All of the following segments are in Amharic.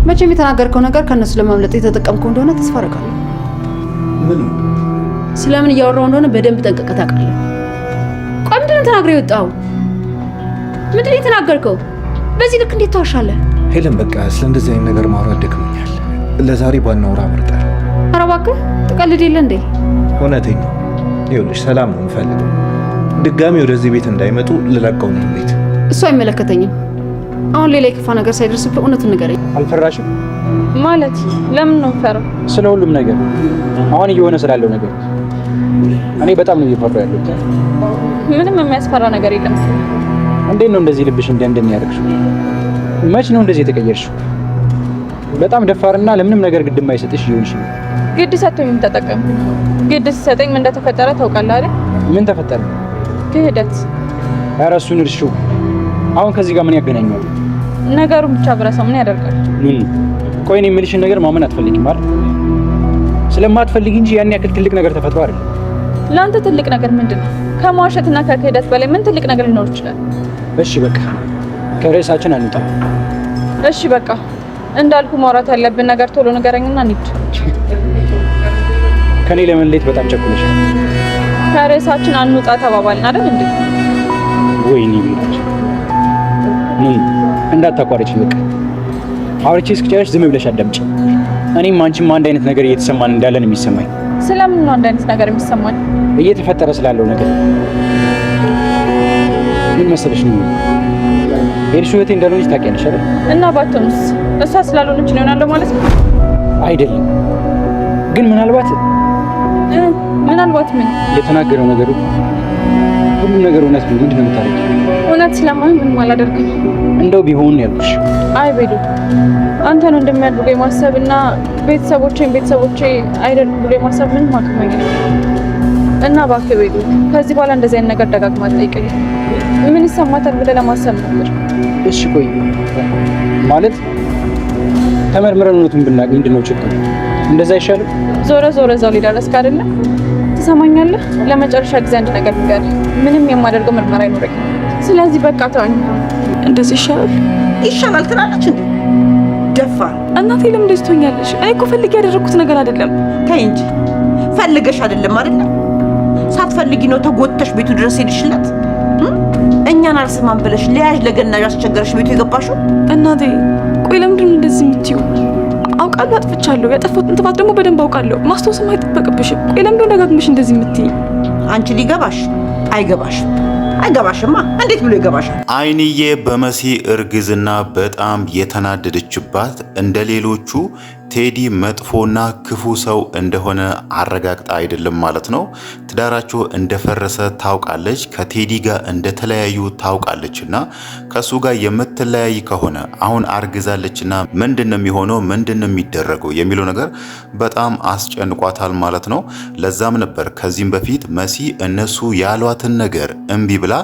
መቼም የተናገርከው ነገር ከነሱ ለማምለጥ የተጠቀምከው እንደሆነ ተስፋ አደርጋለሁ። ምን ስለምን እያወራው እንደሆነ በደንብ ጠንቅቀህ ታውቃለህ። ቆይ ምንድን ነው ተናግረህ የወጣው? ምንድን ነው የተናገርከው? በዚህ ልክ እንዴት ታዋሻለህ? ሄለን በቃ ስለ እንደዚህ አይነት ነገር ማውራት ደክሞኛል። ለዛሬ ባናወራ እመርጣለሁ። ኧረ እባክህ ትቀልድ የለ እንዴ? እውነቴን ነው። ይኸውልሽ ሰላም ነው የምፈልገው። ድጋሚ ወደዚህ ቤት እንዳይመጡ ልለቀው ነው ቤት። እሱ አይመለከተኝም። አሁን ሌላ የከፋ ነገር ሳይደርስብህ እውነቱን ንገረኝ። አልፈራሽም ማለት? ለምን ነው የምፈራው? ስለ ሁሉም ነገር አሁን እየሆነ ስላለው ነገር እኔ በጣም ነው እየፈራሁ ያለሁት። ምንም የሚያስፈራ ነገር የለም። እንዴት ነው እንደዚህ ልብሽ እንደምን ያደርግሽው? መች ነው እንደዚህ የተቀየርሽው? በጣም ደፋርና ለምንም ነገር ግድ የማይሰጥሽ ይሆንሽ ነው። ግድ ሰጥቶኝ ምን ተጠቀም? ግድ ሲሰጠኝ ምን እንደተፈጠረ ታውቃለህ አይደል? ምን ተፈጠረ? ክህደት። ኧረ እሱን እርሺው። አሁን ከዚህ ጋር ምን ያገናኘዋል? ነገሩን ብቻ ብረሳው ምን ያደርጋል? ቆይ እኔ የምልሽን ነገር ማመን አትፈልጊም አይደል? ስለማትፈልጊ እንጂ ያን ያክል ትልቅ ነገር ተፈጥሮ አይደል? ለአንተ ትልቅ ነገር ምንድነው? ከመዋሸትና ከክህደት በላይ ምን ትልቅ ነገር ሊኖር ይችላል? እሺ በቃ ከርዕሳችን አንውጣ። እሺ በቃ እንዳልኩ ማውራት ያለብን ነገር ቶሎ ንገረኝና እንሂድ። ከኔ ለመለየት በጣም ቸኩለሻል። ከርዕሳችን አንውጣ ተባባልን አይደል እንዴ? ወይኔ ቢላች እንዳታቋርጪ። በቃ አውርቼ እስክጨርሽ ዝም ብለሽ አዳምጪ። እኔም አንቺም አንድ አይነት ነገር እየተሰማን እንዳለን የሚሰማኝ። ስለምን ነው አንድ አይነት ነገር የሚሰማኝ? እየተፈጠረ ስላለው ነገር ምን መሰለሽ ነው ኤልሹ እህቴ እንዳልሆነች ታውቂያለሽ አይደል? እና ባትሆንስ? እሷ ስላልሆነች ነው ይሆናል ማለት ነው? አይደለም ግን ምናልባት ምን የተናገረው ነገር ሁሉ ነገር እውነት ነው። ምንድን ነው የምታደርጊው? እውነት ስለማይሆን ምንም አላደርግም። እንደው ቢሆን ያልኩሽ። አይ ቤዱ አንተ ነው እንደሚያደርገው ማሰብና ቤተሰቦቼ አይደሉም ብሎ ማሰብ ምንም አቅም የለኝም። እና እባክህ ቤዱ ከዚህ በኋላ እንደዚህ አይነት ነገር ደጋግማ አትጠይቀኝ። ምን ይሰማታል ብለህ ለማሰብ ነበር። እሺ ቆይ ማለት ተመርምረን እውነቱን ብናውቅ ምንድን ነው ችግሩ? እንደዛ አይሻልም? ዞረ እዛው ሊደረስክ አይደለ? ትሰማኛለህ? ለመጨረሻ ጊዜ አንድ ነገር ንገር። ምንም የማደርገው ምርመራ አይኖረኝ። ስለዚህ በቃ ተወኝ። እንደዚህ ይሻላል ትላለች እንዴ? ደፋር እናቴ ለምን እንደዚህ ትሆኛለሽ? እኔ እኮ ፈልጌ ያደረኩት ነገር አይደለም። ተይ እንጂ ፈልገሽ አይደለም አይደለም? ሳትፈልጊ ነው ተጎተሽ ቤቱ ድረስ ሄድሽለት። እኛን አልሰማም ብለሽ ለያዥ ለገናዥ አስቸገረሽ ቤቱ የገባሽው። እናቴ ቆይ ለምንድን ነው እንደዚህ የምትይው? አውቃለሁ አጥፍቻለሁ። ያጠፋሁትን ጥፋት ደግሞ በደንብ አውቃለሁ። ማስታወስም አይጠበቅብሽም። ቆይ ለምንድን ነው ደጋግመሽ እንደዚህ የምትይኝ? አንቺ ሊገባሽ አይገባሽማ። እንዴት ብሎ ይገባሻል? አይንዬ በመሲ እርግዝና በጣም የተናደደችባት እንደሌሎቹ ቴዲ መጥፎና ክፉ ሰው እንደሆነ አረጋግጣ አይደለም ማለት ነው። ትዳራቸው እንደፈረሰ ታውቃለች። ከቴዲ ጋር እንደተለያዩ ታውቃለችና ከሱ ጋር የምትለያይ ከሆነ አሁን አርግዛለችና ምንድነው የሚሆነው? ምንድነው የሚደረገው የሚለው ነገር በጣም አስጨንቋታል ማለት ነው። ለዛም ነበር ከዚህም በፊት መሲ እነሱ ያሏትን ነገር እምቢ ብላ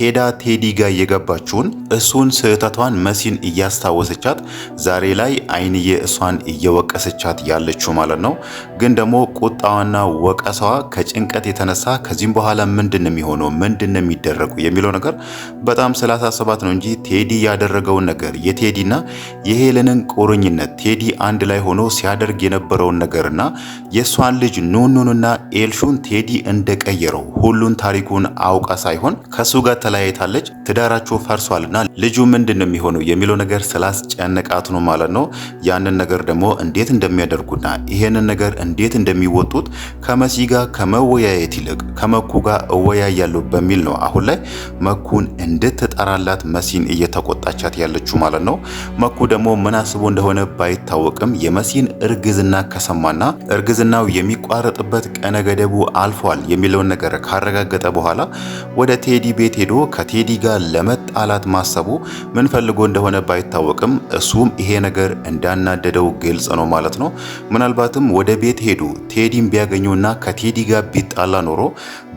ሄዳ ቴዲ ጋር የገባችውን እሱን ስህተቷን መሲን እያስታወሰቻት ዛሬ ላይ አይንዬ እሷን እየወቀሰቻት ያለችው ማለት ነው። ግን ደግሞ ቁጣዋና ወቀሳዋ ከጭንቀት የተነሳ ከዚህም በኋላ ምንድን ነው የሚሆነው ምንድን ነው የሚደረጉ የሚለው ነገር በጣም ስላሳሰባት ነው እንጂ ቴዲ ያደረገውን ነገር የቴዲና የሄለንን ቁርኝነት ቴዲ አንድ ላይ ሆኖ ሲያደርግ የነበረውን ነገርና የሷን ልጅ ኑኑንና ኤልሹን ቴዲ እንደቀየረው ሁሉን ታሪኩን አውቃ ሳይሆን ከሱ ጋር ተለያይታለች። ትዳራቸው ፈርሷልና ልጁ ምንድን ነው የሚሆነው የሚለው ነገር ስላስጨነቃት ነው ማለት ነው። ያንን ነገር ደግሞ እንዴት እንደሚያደርጉና ይሄንን ነገር እንዴት እንደሚወጡት ከመሲ ጋር ከመወያየት ይልቅ ከመኩ ጋር እወያያለሁ በሚል ነው አሁን ላይ መኩን እንድትጠራላት መሲን እየተቆጣቻት ያለችው ማለት ነው። መኩ ደግሞ ምን አስቦ እንደሆነ ባይታወቅም የመሲን እርግዝና ከሰማና እርግዝናው የሚቋረጥበት ቀነ ገደቡ አልፏል የሚለውን ነገር ካረጋገጠ በኋላ ወደ ቴዲ ቤት ሄዶ ከቴዲ ጋር ለመጣላት ማሰቡ ምን ፈልጎ እንደሆነ ባይታወቅም እሱም ይሄ ነገር እንዳናደደው ግልጽ ነው ማለት ነው። ምናልባትም ወደ ቤት ሄዶ ቴዲን ቢያገኙና ከቴዲ ጋር ቢጣላ ኖሮ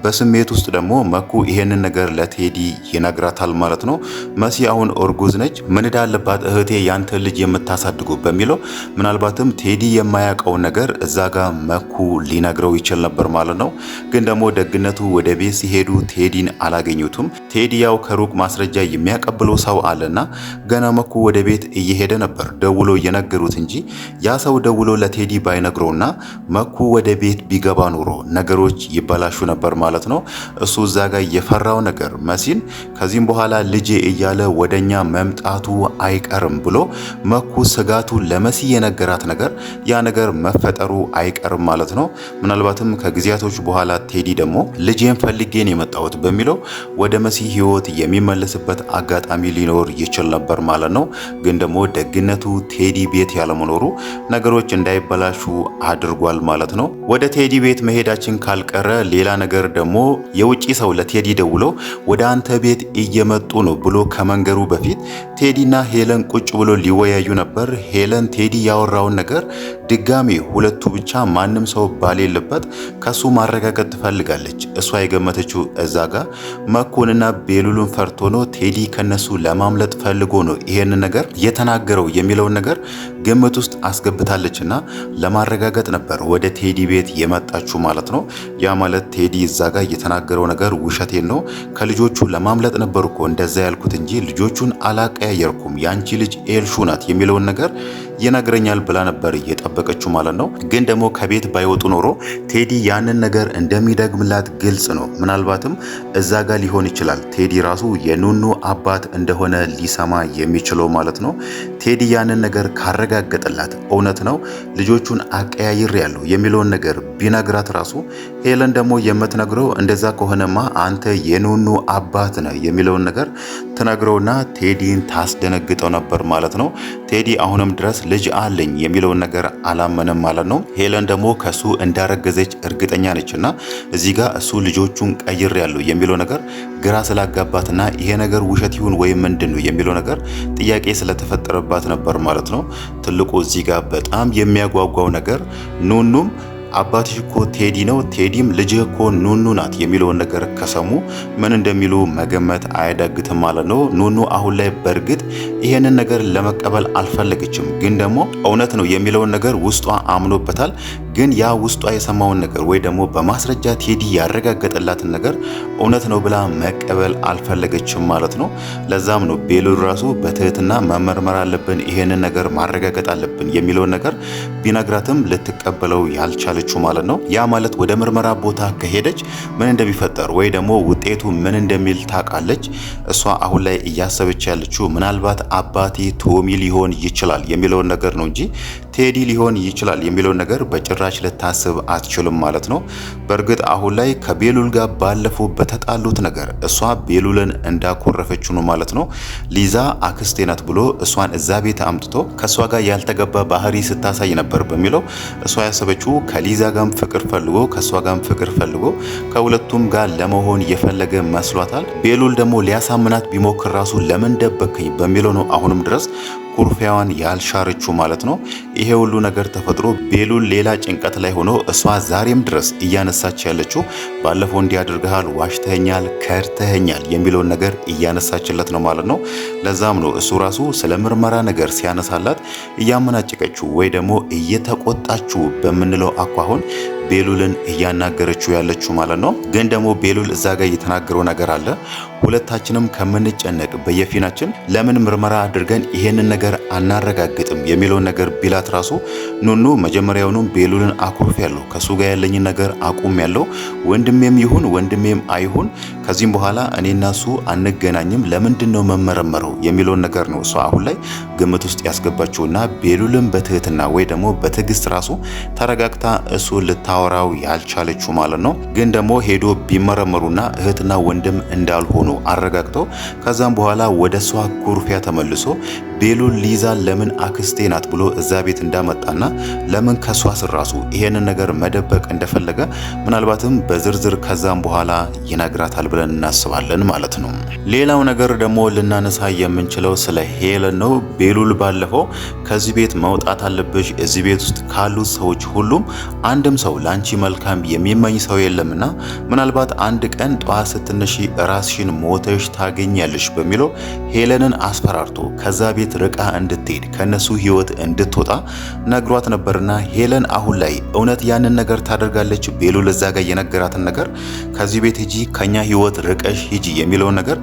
በስሜት ውስጥ ደግሞ መኩ ይሄንን ነገር ለቴዲ ይነግራታል ማለት ነው። መሲ አሁን እርጉዝ ነች። ምን እንዳለባት እህቴ ያንተ ልጅ የምታሳድገው በሚለው ምናልባትም ቴዲ የማያውቀው ነገር እዛ ጋር መኩ ሊነግረው ይችል ነበር ማለት ነው። ግን ደግሞ ደግነቱ ወደ ቤት ሲሄዱ ቴዲን አላገኙትም። ቴዲ ያው ከሩቅ ማስረጃ የሚያቀብለው ሰው አለና ገና መኩ ወደ ቤት እየሄደ ነበር ደውሎ የነገሩት እንጂ ያ ሰው ደውሎ ለቴዲ ባይነግረውና መኩ ወደ ቤት ቢገባ ኑሮ ነገሮች ይበላሹ ነበር ማለት ነው። እሱ እዛ ጋር የፈራው ነገር መሲን ከዚህም በኋላ ልጄ እያለ ወደኛ መምጣቱ አይቀርም ብሎ መኩ ስጋቱ ለመሲ የነገራት ነገር ያ ነገር መፈጠሩ አይቀርም ማለት ነው። ምናልባትም ከጊዜያቶች በኋላ ቴዲ ደግሞ ልጄን ፈልጌን የመጣሁት በሚለው ወደ መሲ ህይወት የሚመለስበት አጋጣሚ ሊኖር ይችል ነበር ማለት ነው። ግን ደግሞ ደግነቱ ቴዲ ቤት ያለመኖሩ ነገሮች እንዳይበላሹ አድርጓል ማለት ነው። ወደ ቴዲ ቤት መሄዳችን ካልቀረ ሌላ ነገር ደግሞ የውጪ ሰው ለቴዲ ደውሎ ወደ አንተ ቤት እየመጡ ነው ብሎ ከመንገሩ በፊት ቴዲና ሄለን ቁጭ ብሎ ሊወያዩ ነበር። ሄለን ቴዲ ያወራውን ነገር ድጋሚ ሁለቱ ብቻ ማንም ሰው ባሌለበት ከሱ ማረጋገጥ ትፈልጋለች። እሷ የገመተችው እዛ ጋር መኩንና ቤሉልን ፈርቶ ነው ቴዲ ከነሱ ለማምለጥ ፈልጎ ነው ይሄን ነገር የተናገረው የሚለውን ነገር ግምት ውስጥ አስገብታለችና ለማረጋገጥ ነበር ወደ ቴዲ ቤት የመጣችው ማለት ነው። ያ ማለት ቴዲ እዛ ጋር የተናገረው ነገር ውሸቴን ነው ከልጆቹ ለማምለጥ ነበር እኮ እንደዛ ያልኩት እንጂ ልጆቹን አላቀያየርኩም ያንቺ ልጅ ኤልሹ ናት የሚለውን ነገር ይነግረኛል ብላ ነበር እየጠበቀችው ማለት ነው። ግን ደግሞ ከቤት ባይወጡ ኖሮ ቴዲ ያንን ነገር እንደሚደግምላት ግልጽ ነው። ምናልባትም እዛ ጋር ሊሆን ይችላል ቴዲ ራሱ የኑኑ አባት እንደሆነ ሊሰማ የሚችለው ማለት ነው። ቴዲ ያንን ነገር ካረጋገጠላት እውነት ነው ልጆቹን አቀያይር ያለው የሚለውን ነገር ቢነግራት ራሱ ሄለን ደግሞ የምትነግረው እንደዛ ከሆነማ አንተ የኑኑ አባት ነህ የሚለውን ነገር ትነግረውና ቴዲን ታስደነግጠው ነበር ማለት ነው። ቴዲ አሁንም ድረስ ልጅ አለኝ የሚለውን ነገር አላመነም ማለት ነው። ሄለን ደግሞ ከሱ እንዳረገዘች እርግጠኛ ነችና እዚህ ጋር እሱ ልጆቹን ቀይር ያለው የሚለው ነገር ግራ ስላጋባትና ይሄ ነገር ውሸት ይሁን ወይም ምንድነው የሚለው ነገር ጥያቄ ስለተፈጠረባት ነበር ማለት ነው። ትልቁ እዚህ ጋር በጣም የሚያጓጓው ነገር ኑኑም አባትሽ እኮ ቴዲ ነው፣ ቴዲም ልጅህ እኮ ኑኑ ናት የሚለውን ነገር ከሰሙ ምን እንደሚሉ መገመት አያዳግትም ማለት ነው። ኑኑ አሁን ላይ በእርግጥ ይሄንን ነገር ለመቀበል አልፈለገችም፣ ግን ደግሞ እውነት ነው የሚለውን ነገር ውስጧ አምኖበታል። ግን ያ ውስጧ የሰማውን ነገር ወይ ደግሞ በማስረጃ ቴዲ ያረጋገጠላትን ነገር እውነት ነው ብላ መቀበል አልፈለገችም ማለት ነው። ለዛም ነው ቤሉል ራሱ በትህትና መመርመር አለብን፣ ይሄንን ነገር ማረጋገጥ አለብን የሚለውን ነገር ቢነግራትም ልትቀበለው ያልቻለችው ማለት ነው። ያ ማለት ወደ ምርመራ ቦታ ከሄደች ምን እንደሚፈጠር ወይ ደግሞ ውጤቱ ምን እንደሚል ታውቃለች። እሷ አሁን ላይ እያሰበች ያለችው ምናልባት አባቴ ቶሚ ሊሆን ይችላል የሚለውን ነገር ነው እንጂ ቴዲ ሊሆን ይችላል የሚለውን ነገር በጭራሽ ልታስብ አትችልም ማለት ነው። በእርግጥ አሁን ላይ ከቤሉል ጋር ባለፈው በተጣሉት ነገር እሷ ቤሉልን እንዳኮረፈችው ነው ማለት ነው። ሊዛ አክስቴ ናት ብሎ እሷን እዛ ቤት አምጥቶ ከእሷ ጋር ያልተገባ ባህሪ ስታሳይ ነበር በሚለው እሷ ያሰበችው ከሊዛ ጋርም ፍቅር ፈልጎ ከእሷ ጋርም ፍቅር ፈልጎ ከሁለቱም ጋር ለመሆን የፈለገ መስሏታል። ቤሉል ደግሞ ሊያሳምናት ቢሞክር ራሱ ለምን ደበከኝ በሚለው ነው አሁንም ድረስ ኩርፊያዋን ያልሻረችው ማለት ነው። ይሄ ሁሉ ነገር ተፈጥሮ ቤሉል ሌላ ጭንቀት ላይ ሆኖ እሷ ዛሬም ድረስ እያነሳች ያለችው ባለፈው እንዲያደርግሃል፣ ዋሽተኛል፣ ከርተኛል የሚለውን ነገር እያነሳችለት ነው ማለት ነው። ለዛም ነው እሱ ራሱ ስለ ምርመራ ነገር ሲያነሳላት እያመናጨቀችው ወይ ደግሞ እየተቆጣችው በምንለው አኳኋን ቤሉልን እያናገረችው ያለችው ማለት ነው። ግን ደግሞ ቤሉል እዛ ጋር እየተናገረው ነገር አለ። ሁለታችንም ከምንጨነቅ በየፊናችን ለምን ምርመራ አድርገን ይሄንን ነገር አናረጋግጥም የሚለውን ነገር ቢላት ራሱ ኑኑ መጀመሪያውኑም ቤሉልን አኩርፍ ያለው ከሱ ጋር ያለኝ ነገር አቁም ያለው ወንድሜም ይሁን ወንድሜም አይሁን ከዚህም በኋላ እኔና እሱ አንገናኝም፣ ለምንድን ነው መመረመረው የሚለውን ነገር ነው እሷ አሁን ላይ ግምት ውስጥ ያስገባችውና ቤሉልን በትህትና ወይ ደግሞ በትዕግስት ራሱ ተረጋግታ እሱ ልታወራው ያልቻለችው ማለት ነው። ግን ደግሞ ሄዶ ቢመረመሩና እህትና ወንድም እንዳልሆኑ አረጋግተው ከዛም በኋላ ወደ እሷ ኩርፊያ ተመልሶ ቤሉል ሊዛ ለምን አክስቴ ናት ብሎ እዛ ቤት እንዳመጣና ለምን ከሷ ስር ራሱ ይሄንን ነገር መደበቅ እንደፈለገ ምናልባትም በዝርዝር ከዛም በኋላ ይነግራታል ብለን እናስባለን ማለት ነው። ሌላው ነገር ደግሞ ልናነሳ የምንችለው ስለ ሄለን ነው። ቤሉል ባለፈው ከዚህ ቤት መውጣት አለብሽ፣ እዚህ ቤት ውስጥ ካሉት ሰዎች ሁሉም አንድም ሰው ላንቺ መልካም የሚመኝ ሰው የለምና ምናልባት አንድ ቀን ጠዋት ስትነሺ ራስሽን ሞተሽ ታገኛለሽ በሚለው ሄለንን አስፈራርቶ ከዛ ቤት ርቃ እንድትሄድ ከነሱ ህይወት እንድትወጣ ነግሯት ነበርና ሄለን አሁን ላይ እውነት ያንን ነገር ታደርጋለች? ቤሉል እዛ ጋር የነገራትን ነገር ከዚህ ቤት ሂጂ፣ ከኛ ህይወት ርቀሽ ሂጂ የሚለውን ነገር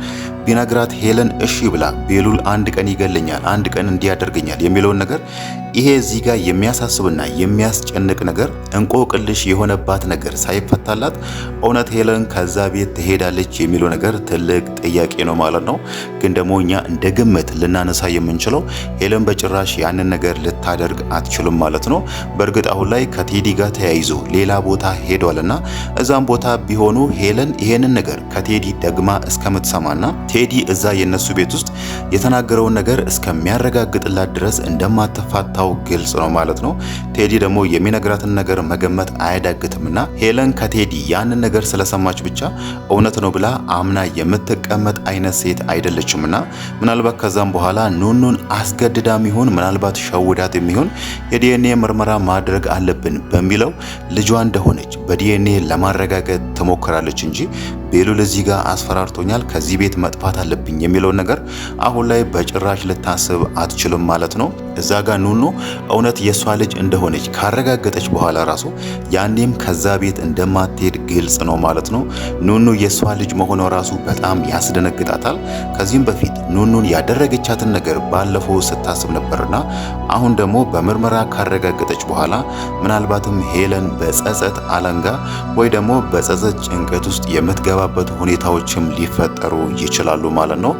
ቢነግራት ሄለን እሺ ብላ ቤሉል አንድ ቀን ይገለኛል፣ አንድ ቀን እንዲያደርገኛል የሚለውን ነገር ይሄ እዚህ ጋር የሚያሳስብና የሚያስጨንቅ ነገር እንቆቅልሽ የሆነባት ነገር ሳይፈታላት እውነት ሄለን ከዛ ቤት ትሄዳለች የሚለው ነገር ትልቅ ጥያቄ ነው ማለት ነው። ግን ደግሞ እኛ እንደ ግምት ልናነሳ የምንችለው ሄለን በጭራሽ ያንን ነገር ልታደርግ አትችልም ማለት ነው። በእርግጥ አሁን ላይ ከቴዲ ጋር ተያይዞ ሌላ ቦታ ሄዷልና እዛም ቦታ ቢሆኑ ሄለን ይሄንን ነገር ከቴዲ ደግማ እስከምትሰማና ቴዲ እዛ የነሱ ቤት ውስጥ የተናገረውን ነገር እስከሚያረጋግጥላት ድረስ እንደማትፋታው ግልጽ ነው ማለት ነው። ቴዲ ደግሞ የሚነግራትን ነገር መገመት አያዳግትምና ሄለን ከቴዲ ያንን ነገር ስለሰማች ብቻ እውነት ነው ብላ አምና የምትቀመጥ አይነት ሴት አይደለችምና ምናልባት ከዛም በኋላ ኑኑን አስገድዳም ይሁን ምናልባት ሸውዳት የሚሆን የዲኤንኤ ምርመራ ማድረግ አለብን በሚለው ልጇ እንደሆነች በዲኤንኤ ለማረጋገጥ ትሞክራለች እንጂ ቤሉል እዚህ ጋር አስፈራርቶኛል ከዚህ ቤት መጥፋት አለብኝ የሚለውን ነገር አሁን ላይ በጭራሽ ልታስብ አትችልም ማለት ነው። እዛ ጋር ኑኑ እውነት የሷ ልጅ እንደሆነች ካረጋገጠች በኋላ ራሱ ያኔም ከዛ ቤት እንደማትሄድ ግልጽ ነው ማለት ነው። ኑኑ የሷ ልጅ መሆኗ ራሱ በጣም ያስደነግጣታል። ከዚህም በፊት ኑኑን ያደረገቻትን ነገር ባለፈው ስታስብ ነበርና አሁን ደግሞ በምርመራ ካረጋገጠች በኋላ ምናልባትም ሄለን በጸጸት አለንጋ ወይ ደግሞ በጸጸት ጭንቀት ውስጥ የምትገባበት ሁኔታዎችም ሊፈጠሩ ይችላሉ ማለት ነው።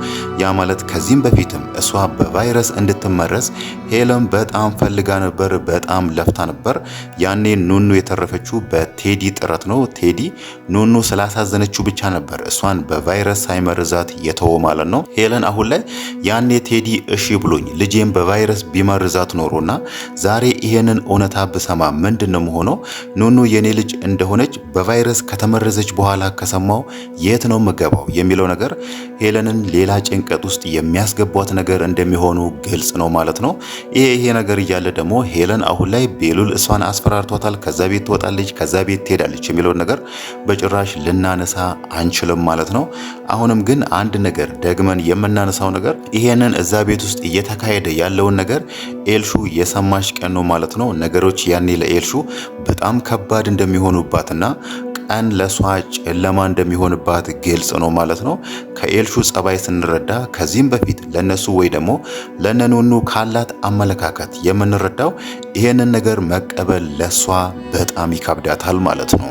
ያ ማለት ከዚህም በፊትም እሷ በቫይረስ እንድትመረዝ ሄለን በጣም ፈልጋ ነበር፣ በጣም ለፍታ ነበር። ያኔ ኑኑ የተረፈችው በቴዲ ጥረት ነው። ቴዲ ኑኑ ስላሳዘነችው ብቻ ነበር እሷን በቫይረስ ሳይመርዛት የተወ ማለት ነው። ሄለን አሁን ላይ ያኔ ቴዲ እሺ ብሎኝ ልጄን በቫይረስ ቢመርዛት ኖሮና ዛሬ ይሄንን እውነታ ብሰማ ምንድነው ሆኖ ኑኑ የኔ ልጅ እንደሆነች በቫይረስ ከተመረዘች በኋላ ከሰማው የት ነው ምገባው የሚለው ነገር ሄለንን ሌላ ጭንቀት ውስጥ የሚያስገቧት ነገር እንደሚሆኑ ግልጽ ነው ማለት ነው። ይሄ ነገር እያለ ደግሞ ሄለን አሁን ላይ ቤሉል እሷን አስፈራርቷታል፣ ከዛ ቤት ትወጣለች፣ ከዛ ቤት ትሄዳለች የሚለውን ነገር በጭራሽ ልናነሳ አንችልም ማለት ነው። አሁንም ግን አንድ ነገር ደግመን የምናነሳው ነገር ይሄንን እዛ ቤት ውስጥ እየተካሄደ ያለውን ነገር ኤልሹ የሰማች ቀን ነው ማለት ነው። ነገሮች ያኔ ለኤልሹ በጣም ከባድ እንደሚሆኑባትና ቀን ለሷ ጨለማ እንደሚሆንባት ግልጽ ነው ማለት ነው። ከኤልሹ ጸባይ ስንረዳ ከዚህም በፊት ለነሱ ወይ ደግሞ ለነኑኑ ካላት አመለካከት የምንረዳው ይሄንን ነገር መቀበል ለሷ በጣም ይከብዳታል ማለት ነው።